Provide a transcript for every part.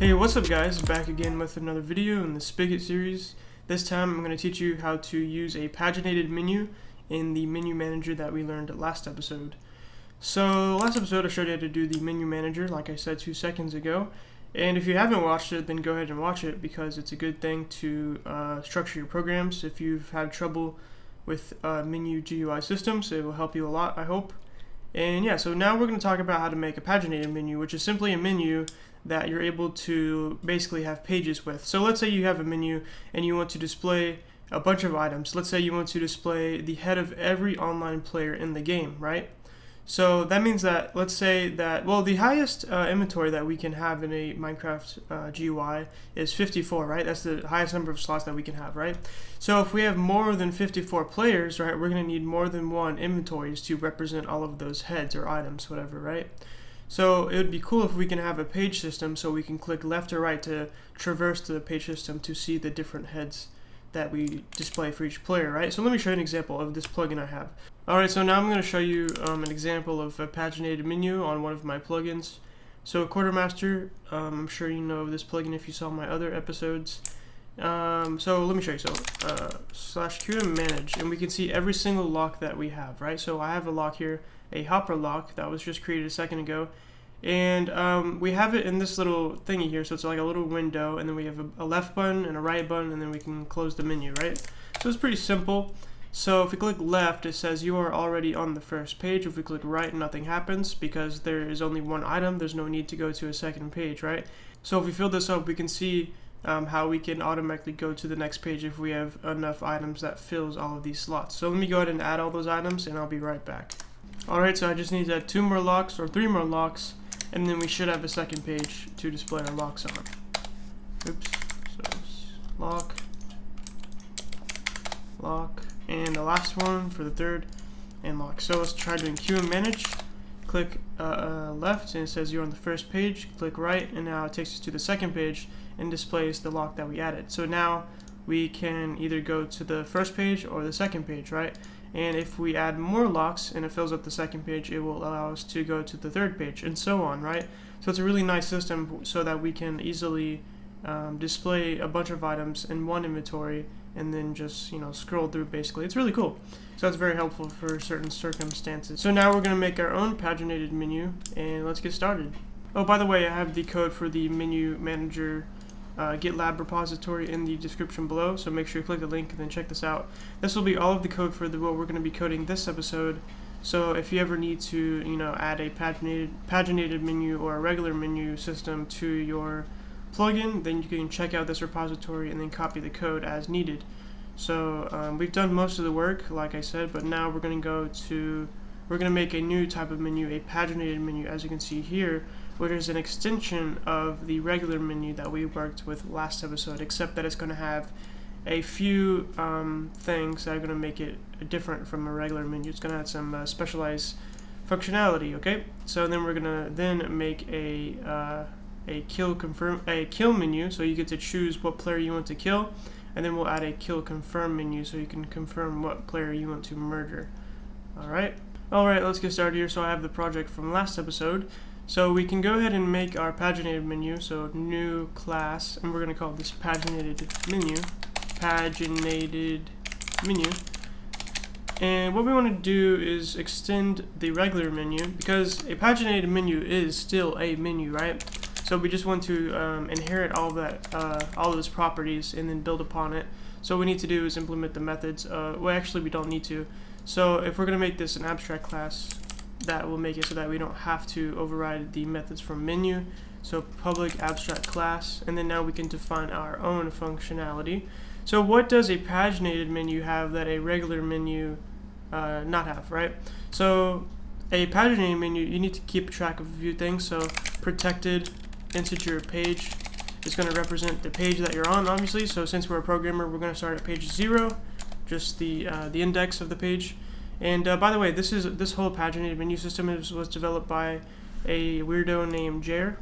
Hey, what's up guys? Back again with another video in the Spigot series. This time I'm going to teach you how to use a paginated menu in the menu manager that we learned last episode. So last episode I showed you how to do the menu manager like I said 2 seconds ago. And if you haven't watched it, then go ahead and watch it because it's a good thing to structure your programs. If you've had trouble with menu GUI systems, it will help you a lot, I hope. And yeah, so now we're going to talk about how to make a paginated menu, which is simply a menu that you're able to basically have pages with. So let's say you have a menu and you want to display a bunch of items. Let's say you want to display the head of every online player in the game, right? So that means that, let's say that, well, the highest inventory that we can have in a Minecraft GUI is 54, right? That's the highest number of slots that we can have, right? So if we have more than 54 players, right, we're going to need more than one inventories to represent all of those heads or items, whatever, right? So it would be cool if we can have a page system so we can click left or right to traverse the page system to see the different heads that we display for each player, right? So let me show you an example of this plugin I have. Alright, so now I'm going to show you an example of a paginated menu on one of my plugins. So Quartermaster, I'm sure you know this plugin if you saw my other episodes. So let me show you. So /qm manage, and we can see every single lock that we have, right? So I have a lock here, a hopper lock that was just created a second ago, and we have it in this little thingy here. So it's like a little window, and then we have a left button and a right button, and then we can close the menu, right? So it's pretty simple. So if we click left, it says you are already on the first page. If we click right, nothing happens because there is only one item. There's no need to go to a second page, right? So if we fill this up, we can see how we can automatically go to the next page if we have enough items that fills all of these slots. So let me go ahead and add all those items, and I'll be right back. Alright, so I just need to add 2 more locks or 3 more locks, and then we should have a second page to display our locks on. Oops. So lock, lock, and the last one for the third, and lock. So let's try doing QM manage. Click left, and it says you're on the first page. Click right, and now it takes us to the second page and displays the lock that we added. So now we can either go to the first page or the second page, right? And if we add more locks and it fills up the second page, it will allow us to go to the third page, and so on, right? So it's a really nice system so that we can easily display a bunch of items in one inventory and then just, you know, scroll through basically. It's really cool. So that's very helpful for certain circumstances. So now we're going to make our own paginated menu, and let's get started. Oh, by the way, I have the code for the menu manager GitLab repository in the description below, so make sure you click the link and then check this out. This will be all of the code for what we're going to be coding this episode. So if you ever need to, you know, add a paginated menu or a regular menu system to your plugin, then you can check out this repository and then copy the code as needed. So we've done most of the work, like I said, but now we're going to make a new type of menu, a paginated menu, as you can see here, which is an extension of the regular menu that we worked with last episode, except that it's going to have a few things that are going to make it different from a regular menu. It's going to have some specialized functionality, okay? So then we're going to make a kill menu, so you get to choose what player you want to kill, and then we'll add a kill confirm menu so you can confirm what player you want to murder. Alright, let's get started here. So I have the project from last episode. So we can go ahead and make our paginated menu, so new class, and we're going to call this paginated menu. And what we want to do is extend the regular menu, because a paginated menu is still a menu, right? So we just want to inherit all of that, all those properties, and then build upon it. So what we need to do is implement the methods. Well, actually, we don't need to. So if we're going to make this an abstract class, that will make it so that we don't have to override the methods from menu. So public abstract class, and then now we can define our own functionality. So what does a paginated menu have that a regular menu not have, right? So a paginated menu, you need to keep track of a few things. So protected integer page is going to represent the page that you're on, obviously. So since we're a programmer, we're going to start at page 0, just the index of the page. And by the way, this whole paginated menu system was developed by a weirdo named Jer.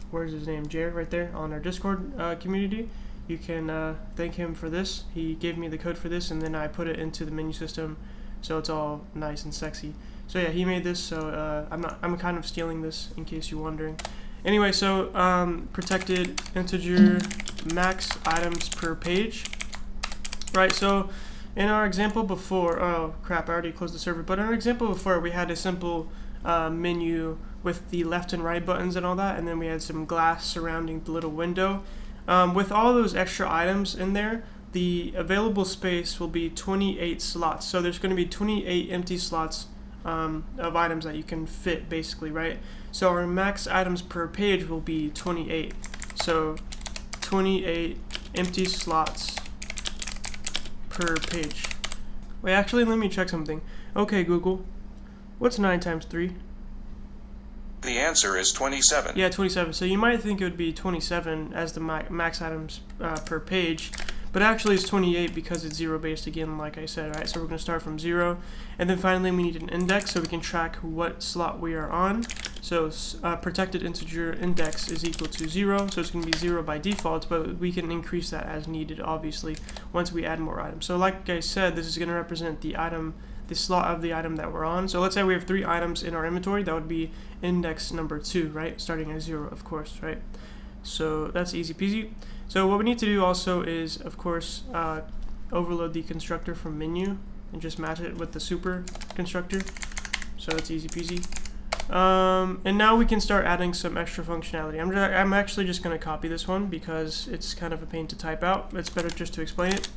Where's his name? Jer, right there on our Discord community. You can thank him for this. He gave me the code for this, and then I put it into the menu system, so it's all nice and sexy. So yeah, he made this. So I'm kind of stealing this, in case you're wondering. Anyway, so protected integer max items per page, right? So in our example before, oh crap, I already closed the server, but in our example before, we had a simple menu with the left and right buttons and all that, and then we had some glass surrounding the little window. With all those extra items in there, the available space will be 28 slots. So there's going to be 28 empty slots of items that you can fit, basically, right? So our max items per page will be 28. So 28 empty slots per page. Wait, actually, let me check something. Okay, Google, what's 9 times 3? The answer is 27. Yeah, 27. So you might think it would be 27 as the max items per page, but actually it's 28 because it's 0 based again, like I said, right? So we're going to start from 0, and then finally we need an index so we can track what slot we are on. So protected integer index is equal to 0, so it's going to be 0 by default, but we can increase that as needed, obviously, once we add more items. So like I said, this is going to represent the item, the slot of the item that we're on. So let's say we have 3 items in our inventory. That would be index number 2, right? Starting at 0, of course, right? So that's easy peasy. So what we need to do also is, of course, overload the constructor from menu and just match it with the super constructor. So that's easy peasy. And now we can start adding some extra functionality. I'm actually just going to copy this one because it's kind of a pain to type out. It's better just to explain it.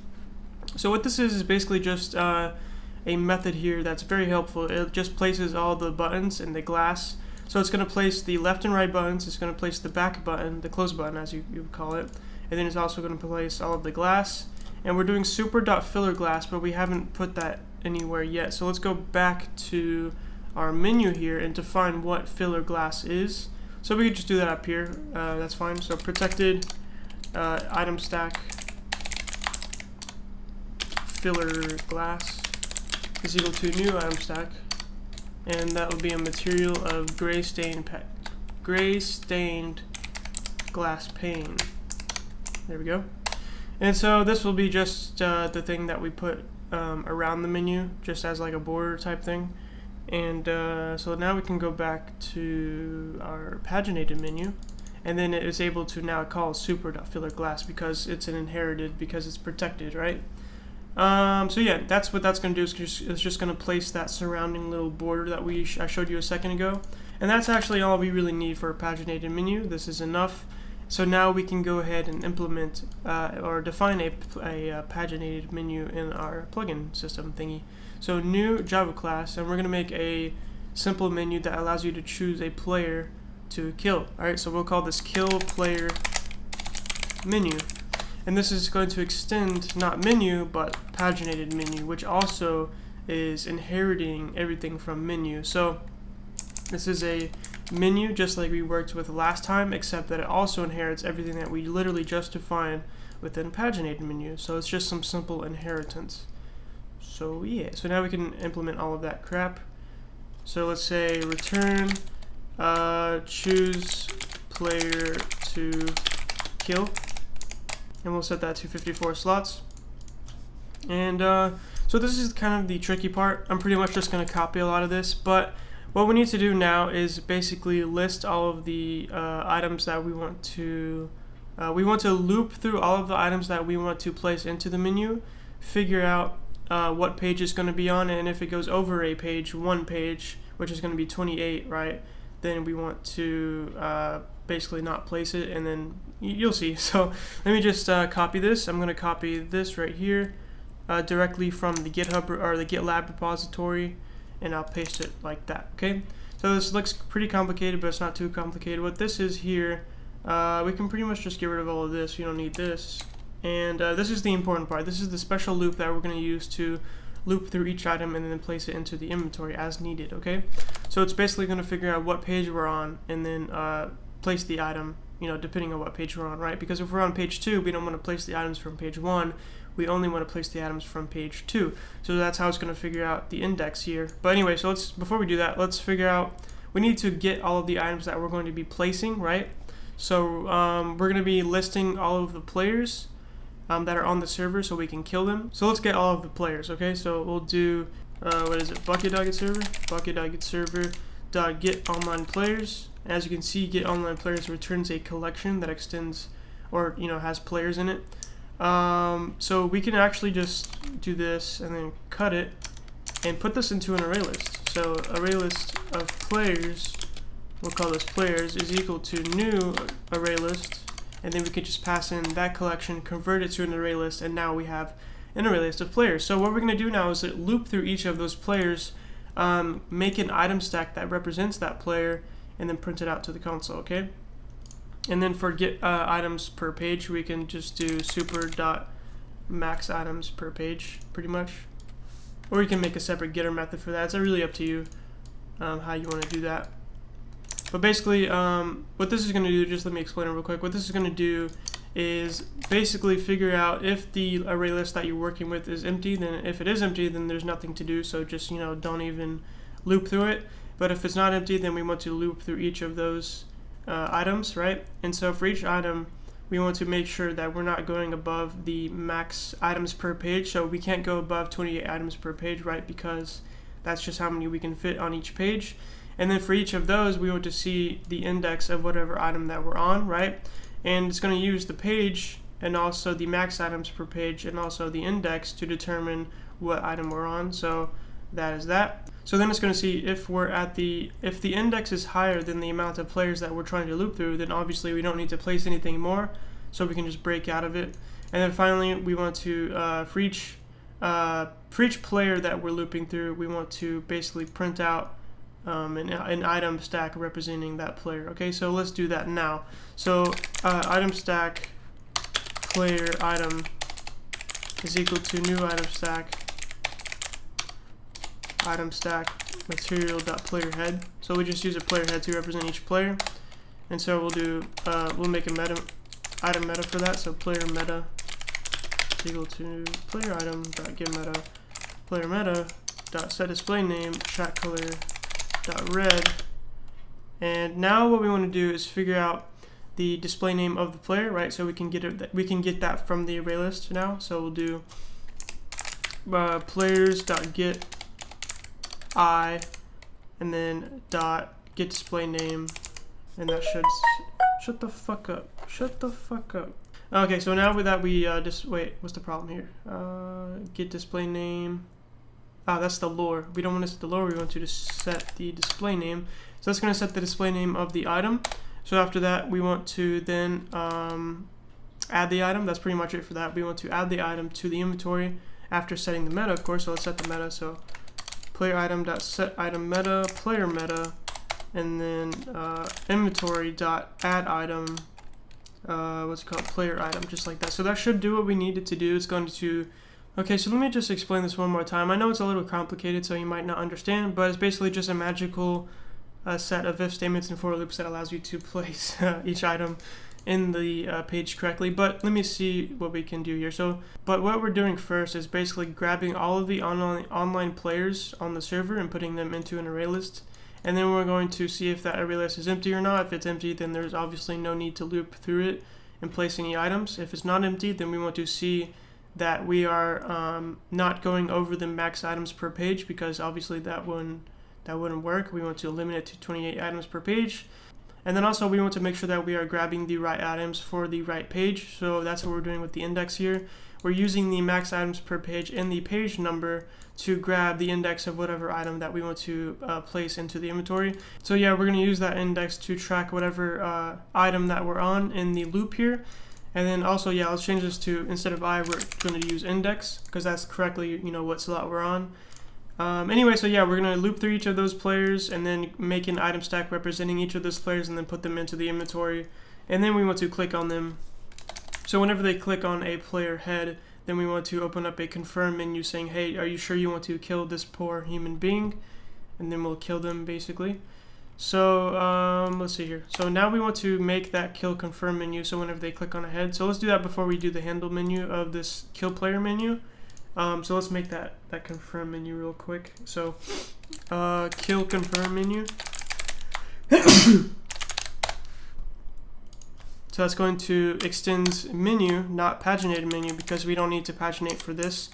So what this is basically just a method here that's very helpful. It just places all the buttons in the glass. So it's going to place the left and right buttons, it's going to place the back button, the close button as you would call it, and then it's also going to place all of the glass. And we're doing super.filler glass, but we haven't put that anywhere yet. So let's go back to our menu here and define what filler glass is. So we could just do that up here, that's fine. So protected item stack filler glass is equal to new item stack, and that would be a material of gray stained glass pane. There we go. And so this will be just the thing that we put around the menu, just as like a border type thing. And so now we can go back to our paginated menu, and then it is able to now call super.filler glass because it's an inherited, because it's protected, right? So yeah, that's what that's going to do. It's just going to place that surrounding little border that I showed you a second ago. And that's actually all we really need for a paginated menu. This is enough. So now we can go ahead and implement or define a paginated menu in our plugin system thingy. So new Java class, and we're going to make a simple menu that allows you to choose a player to kill. Alright, so we'll call this kill player menu. And this is going to extend not menu, but paginated menu, which also is inheriting everything from menu. So this is a menu just like we worked with last time, except that it also inherits everything that we literally just defined within paginated menu. So it's just some simple inheritance. So yeah, so now we can implement all of that crap. So let's say return choose player to kill, and we'll set that to 54 slots. And so this is kind of the tricky part. I'm pretty much just going to copy a lot of this, but what we need to do now is basically list all of the items that we want to loop through all of the items that we want to place into the menu, figure out what page it's going to be on, and if it goes over a page, one page, which is going to be 28, right, then we want to basically not place it, and then you'll see. So let me just copy this. I'm going to copy this right here directly from the GitHub or the GitLab repository, and I'll paste it like that. Okay, so this looks pretty complicated, but it's not too complicated. What this is here, we can pretty much just get rid of all of this. We don't need this. And this is the important part. This is the special loop that we're going to use to loop through each item and then place it into the inventory as needed. Okay, so it's basically going to figure out what page we're on and then place the item, you know, depending on what page we're on, right? Because if we're on page 2, we don't want to place the items from page 1. We only want to place the items from page 2. So that's how it's going to figure out the index here. But anyway, so before we do that, let's figure out, we need to get all of the items that we're going to be placing, right? So we're going to be listing all of the players that are on the server so we can kill them. So let's get all of the players, okay? So we'll do, what is it, bucket.getServer, bucket.getServer.getOnlinePlayers, And as you can see, get online players returns a collection that extends, or has players in it. So we can actually just do this and then cut it and put this into an array list. So array list of players, we'll call this players, is equal to new array list, and then we can just pass in that collection, convert it to an array list, and now we have an array list of players. So what we're going to do now is loop through each of those players, make an item stack that represents that player, and then print it out to the console, okay? And then for get items per page, we can just do super.max items per page, pretty much. Or you can make a separate getter method for that. It's really up to you how you want to do that. But basically, what this is going to do, just let me explain it real quick. What this is going to do is basically figure out if the array list that you're working with is empty. Then if it is empty, then there's nothing to do. So just, don't even loop through it. But if it's not empty, then we want to loop through each of those items, right? And so for each item, we want to make sure that we're not going above the max items per page. So we can't go above 28 items per page, right? Because that's just how many we can fit on each page. And then for each of those, we want to see the index of whatever item that we're on, right? And it's going to use the page and also the max items per page and also the index to determine what item we're on. So that is that. So then it's going to see if we're at if the index is higher than the amount of players that we're trying to loop through, then obviously we don't need to place anything more, so we can just break out of it. And then finally, we want to for each player that we're looping through, we want to basically print out an item stack representing that player. Okay, so let's do that now. So item stack player item is equal to new item stack material.player head. So we just use a player head to represent each player, and so we'll make a item meta for that. So player meta is equal to player item dot get meta player meta dot set display name track color dot red. And now what we want to do is figure out the display name of the player, right? So we can get that from the array list now. So we'll do players dot get I, and then dot get display name, and that should shut the fuck up. Okay, so now with that we just wait. What's the problem here? Get display name. That's the lore. We don't want to set the lore. We want to just set the display name. So that's going to set the display name of the item. So after that, we want to then add the item. That's pretty much it for that. We want to add the item to the inventory after setting the meta, of course. So let's set the meta. So player item dot set item meta player meta, and then inventory dot add item what's it called, player item, just like that. So that should do what we need it to do. It's going to okay, so let me just explain this one more time. I know it's a little complicated, so you might not understand, but it's basically just a magical set of if statements and for loops that allows you to place each item in the page correctly. But let me see what we can do here. But what we're doing first is basically grabbing all of the online players on the server and putting them into an array list, and then we're going to see if that array list is empty or not. If it's empty, then there's obviously no need to loop through it and place any items. If it's not empty, then we want to see that we are not going over the max items per page, because obviously that wouldn't work. We want to limit it to 28 items per page. And then also we want to make sure that we are grabbing the right items for the right page. So that's what we're doing with the index here. We're using the max items per page and the page number to grab the index of whatever item that we want to place into the inventory. So yeah, we're going to use that index to track whatever item that we're on in the loop here. And then also, yeah, let's change this to, instead of I, we're going to use index, because that's correctly, what slot we're on. Anyway, so yeah, we're going to loop through each of those players and then make an item stack representing each of those players and then put them into the inventory. And then we want to click on them. So whenever they click on a player head, then we want to open up a confirm menu saying, hey, are you sure you want to kill this poor human being? And then we'll kill them, basically. So let's see here. So now we want to make that kill confirm menu so whenever they click on a head. So let's do that before we do the handle menu of this kill player menu. So let's make that confirm menu real quick. So kill confirm menu. So that's going to extend menu, not paginated menu, because we don't need to paginate for this.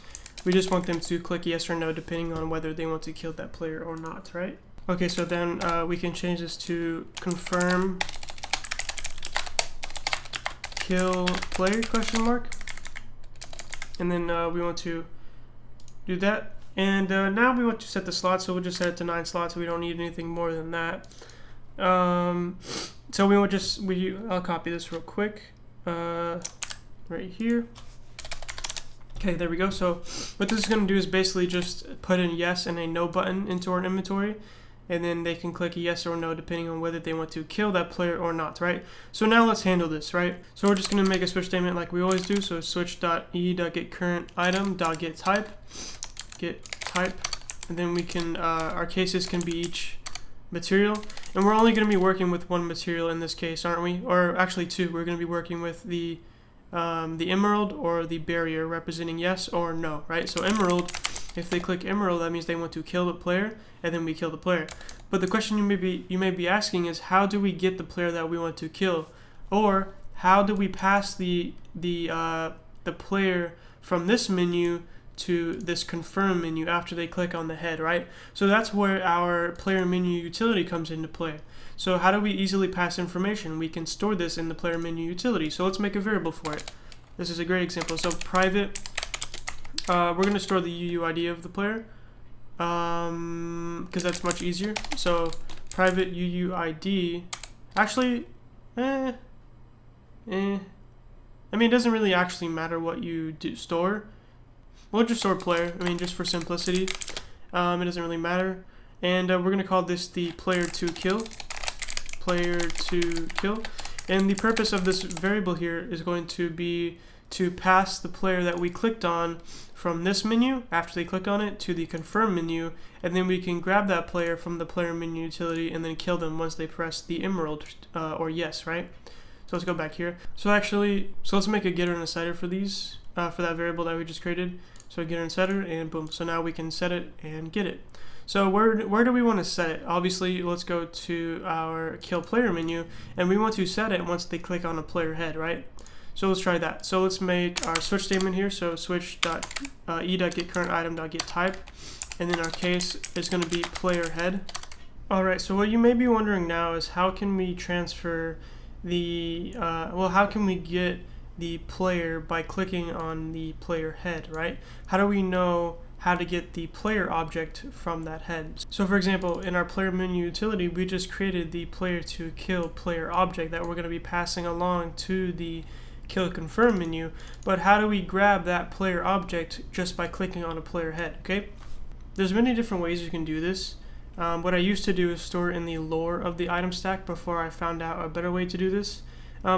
We just want them to click yes or no depending on whether they want to kill that player or not, right? Okay, so then we can change this to confirm kill player question mark, and then we want to do that. And now we want to set the slot, so we'll just set it to 9 slots. We don't need anything more than that. So we will just I'll copy this real quick right here. Okay, there we go. So what this is going to do is basically just put in yes and a no button into our inventory, and then they can click yes or no depending on whether they want to kill that player or not, right? So now let's handle this, right? So we're just going to make a switch statement like we always do. So switch.e.getCurrentItem.getType, get type, and then we can our cases can be each material, and we're only going to be working with one material in this case, aren't we? Or actually two. We're going to be working with the emerald or the barrier, representing yes or no, right? So emerald, if they click emerald, that means they want to kill the player, and then we kill the player. But the question you may be asking is, how do we get the player that we want to kill, or how do we pass the player from this menu to this confirm menu after they click on the head, right? So that's where our player menu utility comes into play. So how do we easily pass information? We can store this in the player menu utility. So let's make a variable for it. This is a great example. So private, we're going to store the UUID of the player because that's much easier. So private UUID, actually, I mean, it doesn't really actually matter what you store. We'll just store player, I mean, just for simplicity. It doesn't really matter. And we're going to call this the player to kill. Player to kill. And the purpose of this variable here is going to be to pass the player that we clicked on from this menu, after they click on it, to the confirm menu, and then we can grab that player from the player menu utility and then kill them once they press the emerald or yes, right? So let's go back here. So let's make a getter and a setter for these, for that variable that we just created. So getter and setter, and boom. So now we can set it and get it. So where do we want to set it? Obviously, let's go to our kill player menu, and we want to set it once they click on a player head, right? So let's try that. So let's make our switch statement here. So switch.e.getCurrentItem.getType, and then our case is going to be player head. All right. So what you may be wondering now is, how can we transfer the how can we get the player by clicking on the player head, right? How do we know how to get the player object from that head? So for example, in our player menu utility, we just created the player to kill player object that we're going to be passing along to the kill confirm menu. But how do we grab that player object just by clicking on a player head? Okay, there's many different ways you can do this. What I used to do is store it in the lore of the item stack before I found out a better way to do this.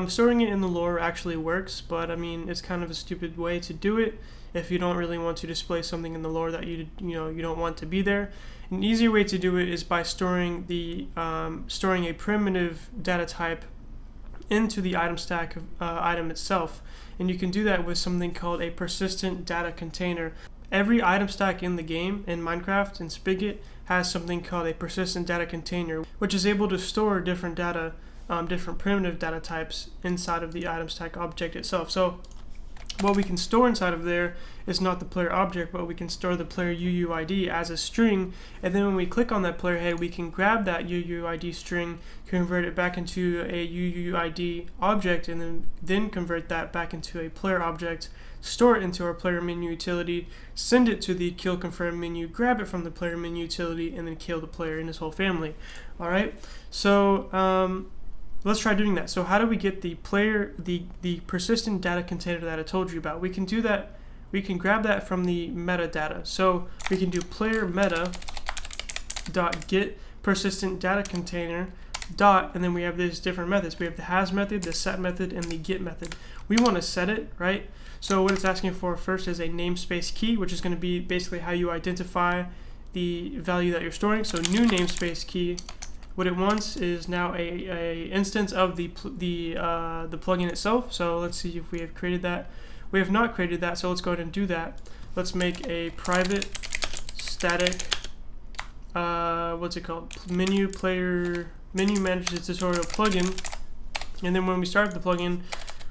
Storing it in the lore actually works, but I mean, it's kind of a stupid way to do it if you don't really want to display something in the lore that you don't want to be there. An easier way to do it is by storing a primitive data type into the item stack item itself, and you can do that with something called a persistent data container. Every item stack in the game, in Minecraft and Spigot, has something called a persistent data container, which is able to store different data, different primitive data types inside of the item stack object itself. So what we can store inside of there is not the player object, but we can store the player UUID as a string, and then when we click on that player head, we can grab that UUID string, convert it back into a UUID object, and then convert that back into a player object, store it into our player menu utility, send it to the kill confirm menu, grab it from the player menu utility, and then kill the player and his whole family. All right, so let's try doing that. So how do we get the player, the persistent data container that I told you about? We can do that. We can grab that from the metadata. So we can do player meta dot get persistent data container dot, and then we have these different methods. We have the has method, the set method, and the get method. We want to set it, right? So what it's asking for first is a namespace key, which is going to be basically how you identify the value that you're storing. So new namespace key. What it wants is now a instance of the plugin itself. So let's see if we have created that. We have not created that, so let's go ahead and do that. Let's make a private static what's it called? Menu manager tutorial plugin. And then when we start the plugin,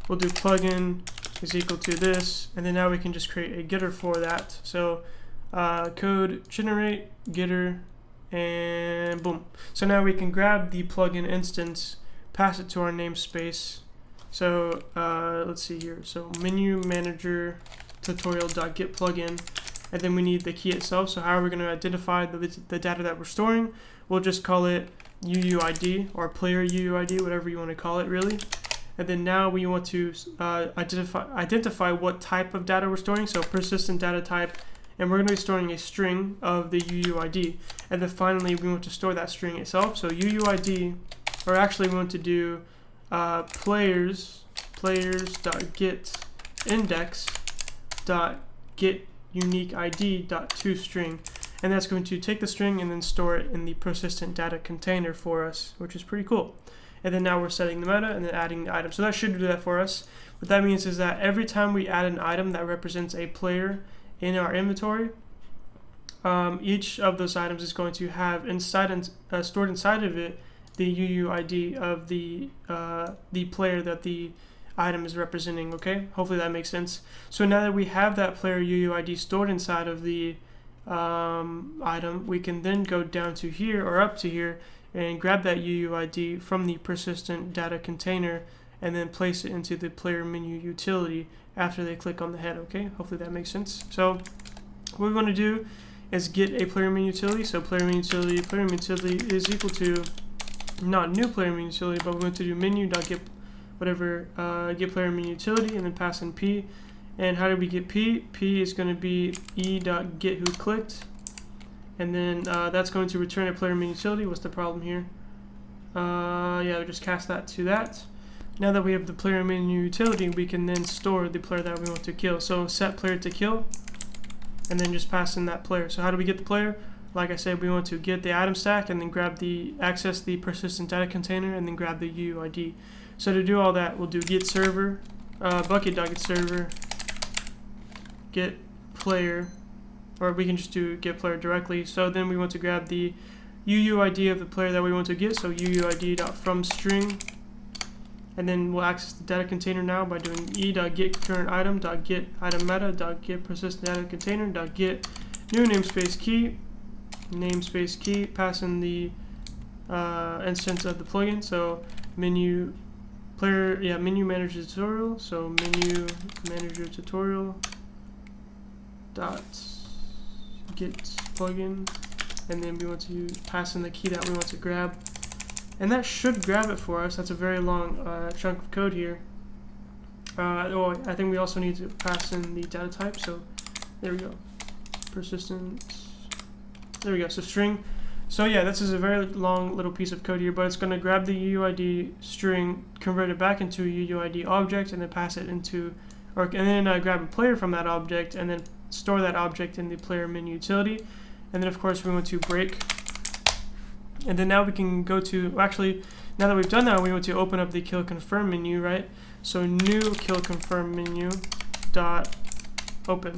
we'll do plugin is equal to this, and then now we can just create a getter for that. So code generate getter and boom. So now we can grab the plugin instance, pass it to our namespace. So let's see here. So menu manager tutorial.get plugin, and then we need the key itself. So how are we going to identify the data that we're storing? We'll just call it UUID or player UUID, whatever you want to call it really. And then now we want to identify what type of data we're storing. So persistent data type, and we're going to be storing a string of the UUID. And then finally we want to store that string itself. So UUID, or actually we want to do players.get index.get unique id.toString, and that's going to take the string and then store it in the persistent data container for us, which is pretty cool. And then now we're setting the meta and then adding the item. So that should do that for us. What that means is that every time we add an item that represents a player in our inventory, each of those items is going to have stored inside of it the UUID of the player that the item is representing. Okay, hopefully that makes sense. So now that we have that player UUID stored inside of the item, we can then go down to here or up to here and grab that UUID from the persistent data container and then place it into the player menu utility after they click on the head. Okay, hopefully that makes sense. So what we want to do is get a player menu utility. So player menu utility is equal to not new player menu utility, but we're going to do menu.get whatever get player menu utility and then pass in p. And how do we get p? P is going to be e.get who clicked, and then that's going to return a player menu utility. What's the problem here? Yeah, we just cast that to that. Now that we have the player menu utility, we can then store the player that we want to kill. So set player to kill, and then just pass in that player. So how do we get the player? Like I said, we want to get the item stack and then access the persistent data container and then grab the UUID. So to do all that, we'll do get server, bucket.get server, get player, or we can just do get player directly. So then we want to grab the UUID of the player that we want to get, so UUID.fromString, and then we'll access the data container now by doing e.get current item.get item meta.get persistent data container.get new namespace key, pass in the instance of the plugin. So menu manager tutorial. So menu manager tutorial dot get plugin, and then we want to pass in the key that we want to grab, and that should grab it for us. That's a very long chunk of code here. I think we also need to pass in the data type. So there we go, persistent. There we go. So string. So yeah, this is a very long little piece of code here, but it's going to grab the UUID string, convert it back into a UUID object, and then pass it into, and then grab a player from that object, and then store that object in the player menu utility. And then of course we want to break. And then now we can go to, actually, now that we've done that, we want to open up the kill confirm menu, right? So new kill confirm menu dot open,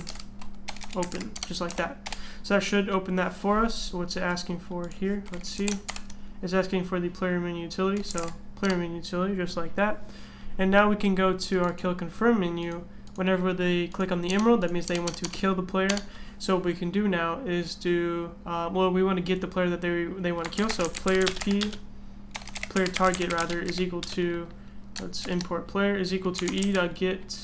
just like that. So that should open that for us. What's it asking for here? Let's see. It's asking for the player menu utility. So player menu utility, just like that. And now we can go to our kill confirm menu. Whenever they click on the emerald, that means they want to kill the player. So what we can do now is do, we want to get the player that they want to kill. So player target rather is equal to, let's import player is equal to e.get,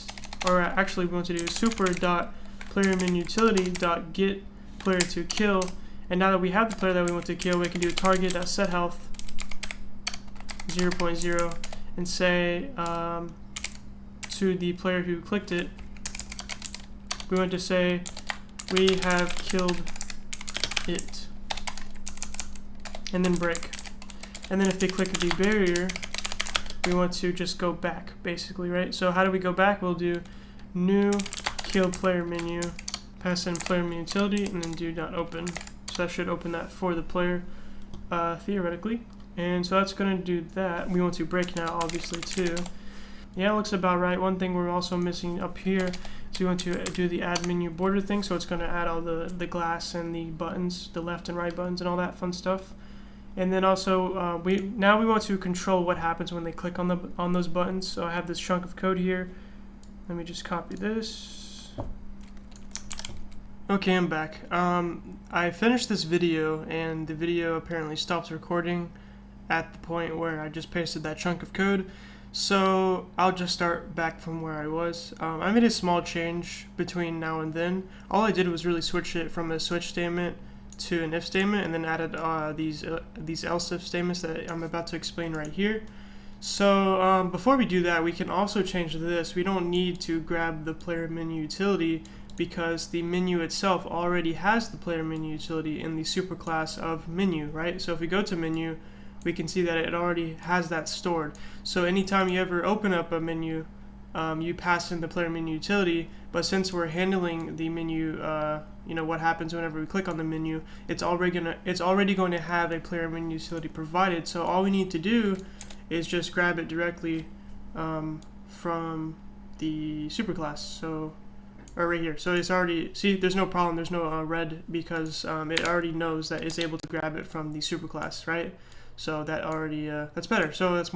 or actually we want to do super.playerMenuUtility.get player to kill. And now that we have the player that we want to kill, we can do target.setHealth 0.0 and say to the player who clicked it, we want to say we have killed it, and then break. And then if they click the barrier, we want to just go back, basically, right? So how do we go back? We'll do new kill player menu, pass in player menu utility, and then do .open. So that should open that for the player, theoretically. And so that's going to do that. We want to break now, obviously, too. Yeah, it looks about right. One thing we're also missing up here is we want to do the add menu border thing. So it's going to add all the glass and the buttons, the left and right buttons and all that fun stuff. And then also we want to control what happens when they click on those buttons. So I have this chunk of code here. Let me just copy this. Okay, I'm back. I finished this video, and the video apparently stopped recording at the point where I just pasted that chunk of code. So I'll just start back from where I was. I made a small change between now and then. All I did was really switch it from a switch statement to an if statement, and then added these else if statements that I'm about to explain right here. So before we do that, we can also change this. We don't need to grab the player menu utility, because the menu itself already has the player menu utility in the superclass of menu, right? So if we go to menu, we can see that it already has that stored. So anytime you ever open up a menu, you pass in the player menu utility, but since we're handling the menu, what happens whenever we click on the menu, it's already going to have a player menu utility provided. So all we need to do is just grab it directly from the superclass. So or right here. So it's already, see, there's no problem, there's no red, because it already knows that it's able to grab it from the superclass, right? So that already, that's better. So that's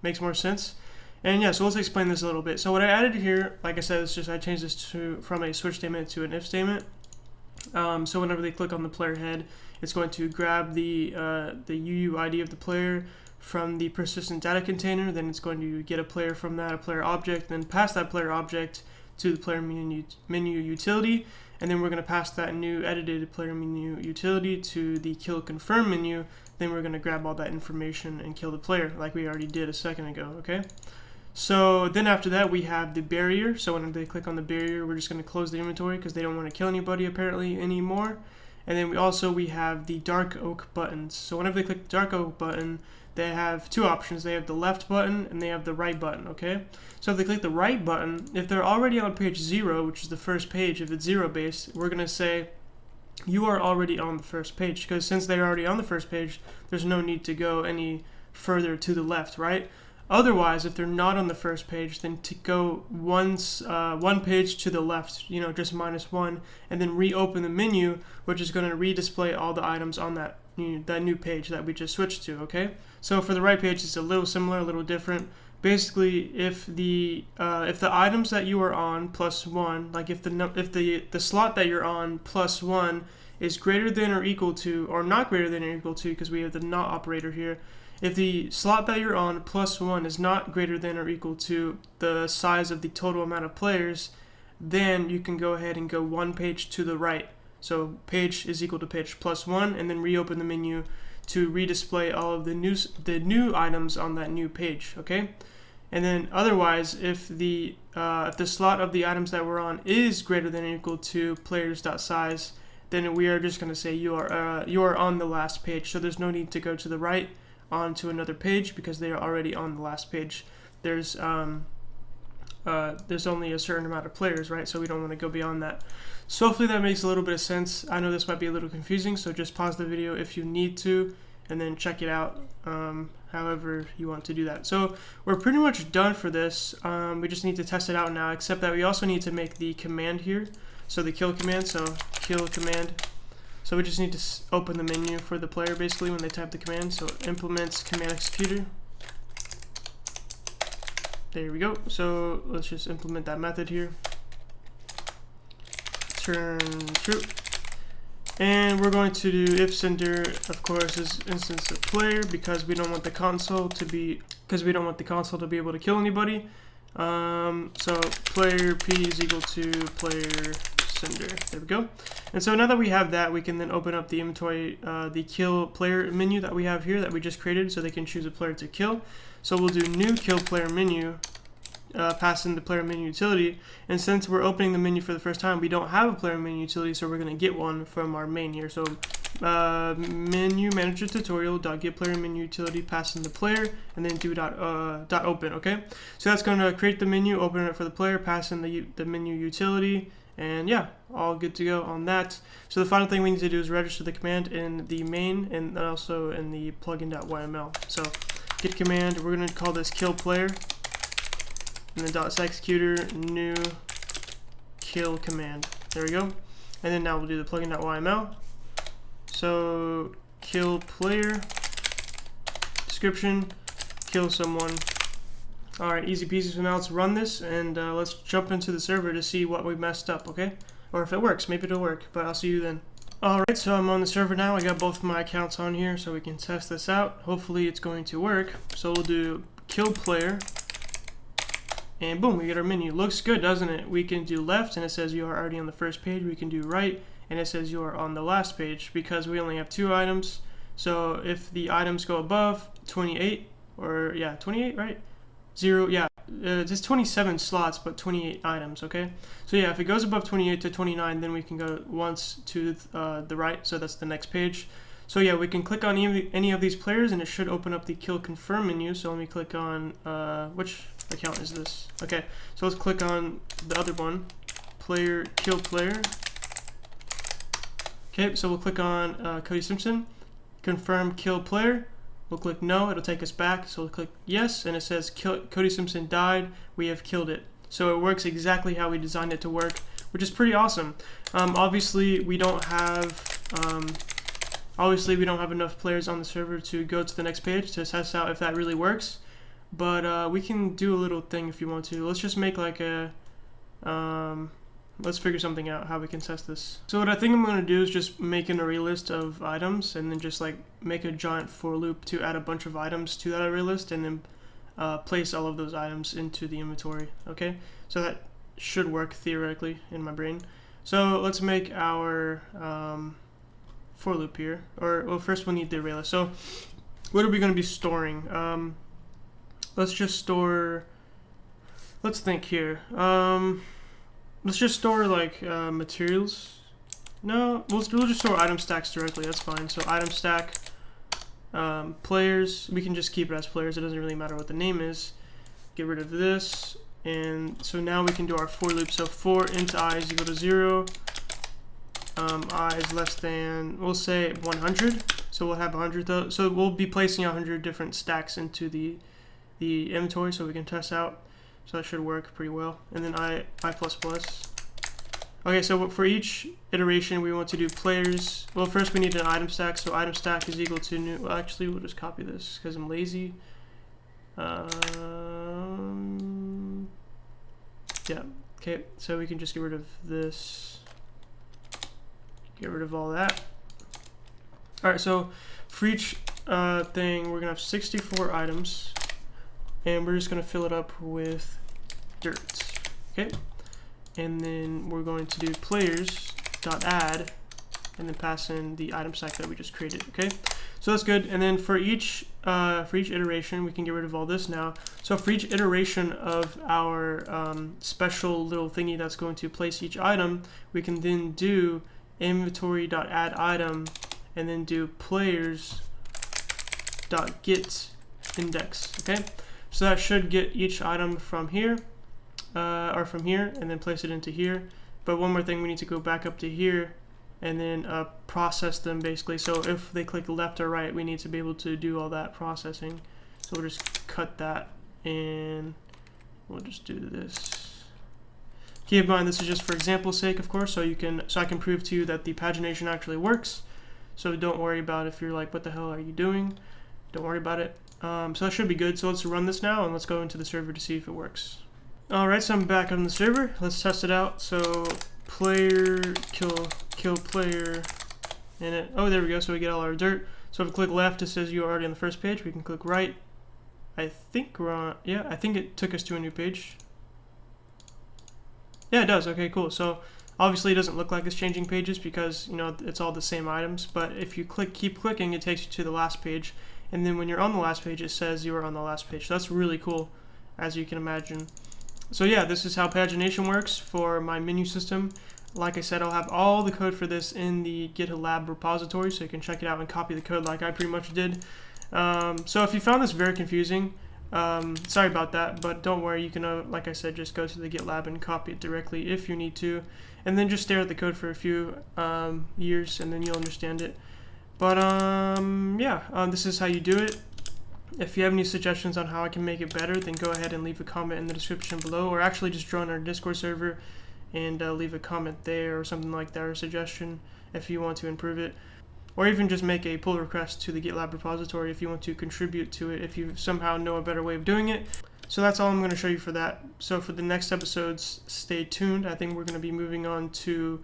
makes more sense. And yeah, so let's explain this a little bit. So what I added here, like I said, is just I changed this from a switch statement to an if statement. So whenever they click on the player head, it's going to grab the UUID of the player from the persistent data container. Then it's going to get a player from that, a player object, then pass that player object to the player menu utility, and then we're going to pass that new edited player menu utility to the kill confirm menu. Then we're going to grab all that information and kill the player like we already did a second ago. Okay, so then after that we have the barrier. So when they click on the barrier, we're just going to close the inventory because they don't want to kill anybody apparently anymore. And then we have the dark oak buttons. So whenever they click the dark oak button, they have two options. They have the left button and they have the right button, okay? So if they click the right button, if they're already on page 0, which is the first page, if it's 0 based, we're going to say you are already on the first page, because since they're already on the first page, there's no need to go any further to the left, right? Otherwise, if they're not on the first page, then to go one page to the left, just -1, and then reopen the menu, which is going to redisplay all the items on that new page that we just switched to. Okay, so for the right page, it's a little similar, a little different. Basically, if the items that you are on +1, like if the slot that you're on +1 is greater than or equal to, or not greater than or equal to, because we have the not operator here. If the slot that you're on +1 is not greater than or equal to the size of the total amount of players, then you can go ahead and go one page to the right. So page is equal to page +1, and then reopen the menu to redisplay all of the new items on that new page. Okay, and then otherwise, if the slot of the items that we're on is greater than or equal to players.size, then we are just going to say you are on the last page. So there's no need to go to the right onto another page, because they are already on the last page. There's only a certain amount of players, right? So we don't want to go beyond that. So hopefully that makes a little bit of sense. I know this might be a little confusing, so just pause the video if you need to, and then check it out however you want to do that. So we're pretty much done for this. We just need to test it out now, except that we also need to make the command here. So the kill command, so kill command. So we just need to open the menu for the player basically when they type the command. So implements command executor. There we go. So let's just implement that method here. Turn true. And we're going to do if sender, of course, is instance of player, because we don't want the console to be able to kill anybody. So player p is equal to player sender. There we go. And so now that we have that, we can then open up the inventory, the kill player menu that we have here that we just created, so they can choose a player to kill. So we'll do new kill player menu, pass in the player menu utility, and since we're opening the menu for the first time, we don't have a player menu utility, so we're going to get one from our main here. So menu manager tutorial dot get player menu utility, pass in the player, and then do dot open. Okay, so that's going to create the menu, open it for the player, pass in the menu utility, and yeah, all good to go on that. So the final thing we need to do is register the command in the main and also in the plugin.yml. So git command, we're going to call this kill player, and then .executor new kill command. There we go. And then now we'll do the plugin.yml. So kill player, description, kill someone. Alright, easy peasy. So now let's run this, and let's jump into the server to see what we messed up, okay? or if it works. Maybe it'll work, but I'll see you then. Alright, so I'm on the server now. I got both my accounts on here so we can test this out. Hopefully it's going to work. So we'll do kill player, and boom, we get our menu. Looks good, doesn't it? We can do left and it says you are already on the first page. We can do right and it says you are on the last page because we only have 2 items. So if the items go above 28, or yeah, 28, right? 0, yeah, it's 27 slots, but 28 items, okay? So yeah, if it goes above 28 to 29, then we can go once to the right, so that's the next page. So yeah, we can click on any of these players, and it should open up the kill confirm menu. So let me click on, which account is this? Okay, so let's click on the other one, player, kill player. Okay, so we'll click on Cody Simpson, confirm kill player. We'll click no, it'll take us back, so we'll click yes, and it says Cody Simpson died, we have killed it. So it works exactly how we designed it to work, which is pretty awesome. Obviously we don't have enough players on the server to go to the next page to test out if that really works, but we can do a little thing if you want to. Let's just make like a let's figure something out how we can test this. So what I think I'm going to do is just make an array list of items and then just like make a giant for loop to add a bunch of items to that array list and then place all of those items into the inventory. Okay, so that should work theoretically in my brain. So let's make our for loop here, or well, first we'll need the array list. So what are we going to be storing? Let's just store, let's think here. Let's just store like materials. No, we'll just store item stacks directly. That's fine. So item stack, players. We can just keep it as players. It doesn't really matter what the name is. Get rid of this, and so now we can do our for loop. So for int I is equal to 0. I is less than, we'll say 100. So we'll have 100 though. So we'll be placing 100 different stacks into the inventory so we can test out. So that should work pretty well. And then I++. Okay, so for each iteration we want to do players. Well, first we need an item stack. So item stack is equal to new. Well, actually, we'll just copy this because I'm lazy. Yeah. Okay, so we can just get rid of this. Get rid of all that. All right, so for each thing, we're gonna have 64 items, and we're just gonna fill it up with dirt. Okay, and then we're going to do players.add, and then pass in the item stack that we just created. Okay, so that's good. And then for each iteration, we can get rid of all this now. So for each iteration of our special little thingy that's going to place each item, we can then do inventory.add item, and then do players.get index. Okay, so that should get each item from here, or from here, and then place it into here. But one more thing, we need to go back up to here and then process them basically. So if they click left or right, we need to be able to do all that processing. So we'll just cut that, and we'll just do this. Keep in mind, this is just for example's sake, of course, so I can prove to you that the pagination actually works. So don't worry about if you're like, what the hell are you doing? Don't worry about it. So that should be good. So let's run this now, and let's go into the server to see if it works. Alright, so I'm back on the server. Let's test it out. So player, kill player, and it, oh, there we go. So we get all our dirt. So if we click left, it says you're already on the first page. We can click right. I think we're on, yeah, I think it took us to a new page. Yeah, it does. Okay, cool. So obviously it doesn't look like it's changing pages because, you know, it's all the same items, but if you keep clicking, it takes you to the last page, and then when you're on the last page, it says you are on the last page. So that's really cool, as you can imagine. So yeah, this is how pagination works for my menu system. Like I said, I'll have all the code for this in the GitLab repository, so you can check it out and copy the code like I pretty much did. So if you found this very confusing, sorry about that, but don't worry, you can, like I said, just go to the GitLab and copy it directly if you need to, and then just stare at the code for a few years, and then you'll understand it. But yeah, this is how you do it. If you have any suggestions on how I can make it better, then go ahead and leave a comment in the description below, or actually just join our Discord server and leave a comment there or something like that, or a suggestion if you want to improve it. Or even just make a pull request to the GitLab repository if you want to contribute to it, if you somehow know a better way of doing it. So that's all I'm going to show you for that. So for the next episodes, stay tuned. I think we're going to be moving on to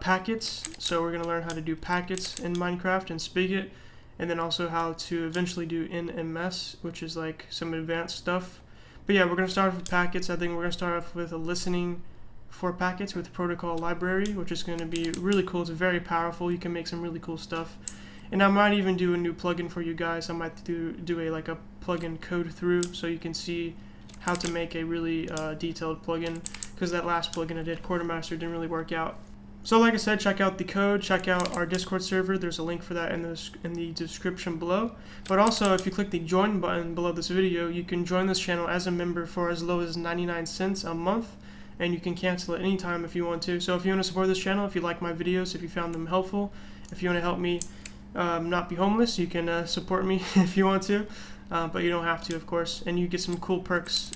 packets. So we're going to learn how to do packets in Minecraft and Spigot, and then also how to eventually do NMS, which is like some advanced stuff. But yeah, we're going to start off with packets. I think we're going to start off with a listening for packets with protocol library, which is going to be really cool. It's very powerful. You can make some really cool stuff. And I might even do a new plugin for you guys. I might do a plugin code through so you can see how to make a really detailed plugin, because that last plugin I did, Quartermaster, didn't really work out. So like I said, check out the code, check out our Discord server. There's a link for that in the description below. But also, if you click the join button below this video, you can join this channel as a member for as low as 99 cents a month, and you can cancel at any time if you want to. So if you want to support this channel, if you like my videos, if you found them helpful, if you want to help me not be homeless, you can support me if you want to, but you don't have to, of course. And you get some cool perks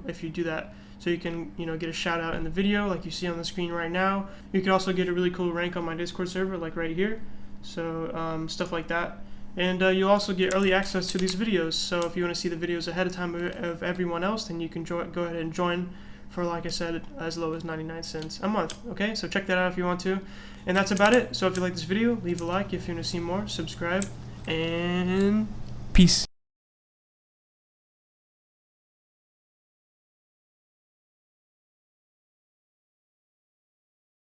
if you do that. So you can, get a shout out in the video like you see on the screen right now. You can also get a really cool rank on my Discord server, like right here. So stuff like that. And you'll also get early access to these videos. So if you want to see the videos ahead of time of everyone else, then you can go ahead and join for, like I said, as low as 99 cents a month. Okay, so check that out if you want to. And that's about it. So if you like this video, leave a like. If you want to see more, subscribe. And peace.